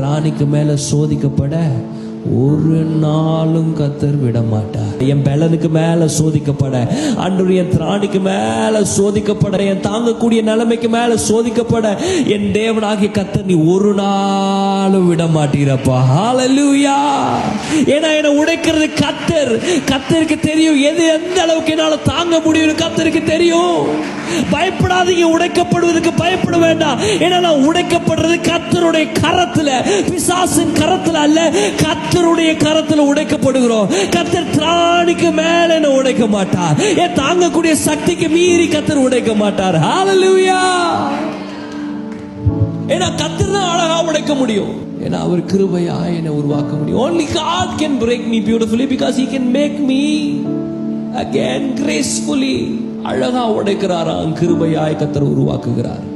திராணிக்கு மேல சோதிக்கப்பட ஒரு நாளும் கர்த்தர் விட மாட்டார். என் பலனுக்கு மேல சோதிக்கப்பட, ஆண்டவரே என் திராணிக்கு மேல சோதிக்கப்பட, என் தாங்கக்கூடிய நிலைமைக்கு மேல சோதிக்கப்பட என் தேவனாகிய கர்த்தர் நீ ஒரு நாளும் விட மாட்டீரப்பா. ஹல்லேலூயா. ஏன்னா என்ன உடைக்கிறது கர்த்தர். கர்த்தருக்கு தெரியும் எது எந்த அளவுக்கு என்னால தாங்க முடியும். கர்த்தருக்கு தெரியும். பயப்படாதீங்க, உடைக்கப்படுவதற்கு பயப்பட வேண்டாம். ஏன்னா நான் உடைக்கப்படுறது கர்த்தருடைய கரத்துல, பிசாசின் கரத்துல அல்ல, கர்த்தருடைய கரத்துல உடைக்கப்படுகிறோம். கர்த்தர் திராணிக்கு மேல என்ன உடைக்க மாட்டார். என் தாங்கக்கூடிய சக்திக்கு மீறி கர்த்தர் உடைக்க மாட்டார். ஹல்லேலூயா. ஏன்னா கர்த்தர் தான் அழகா உடைக்க முடியும். ஏன்னா அவர் கிருபையா என்னை உருவாக்க முடியும். Only God can break me beautifully because He can make me again gracefully. அழகா உடைக்கிறாராம், கிருபையாய் கர்த்தர் உருவாக்குகிறார்.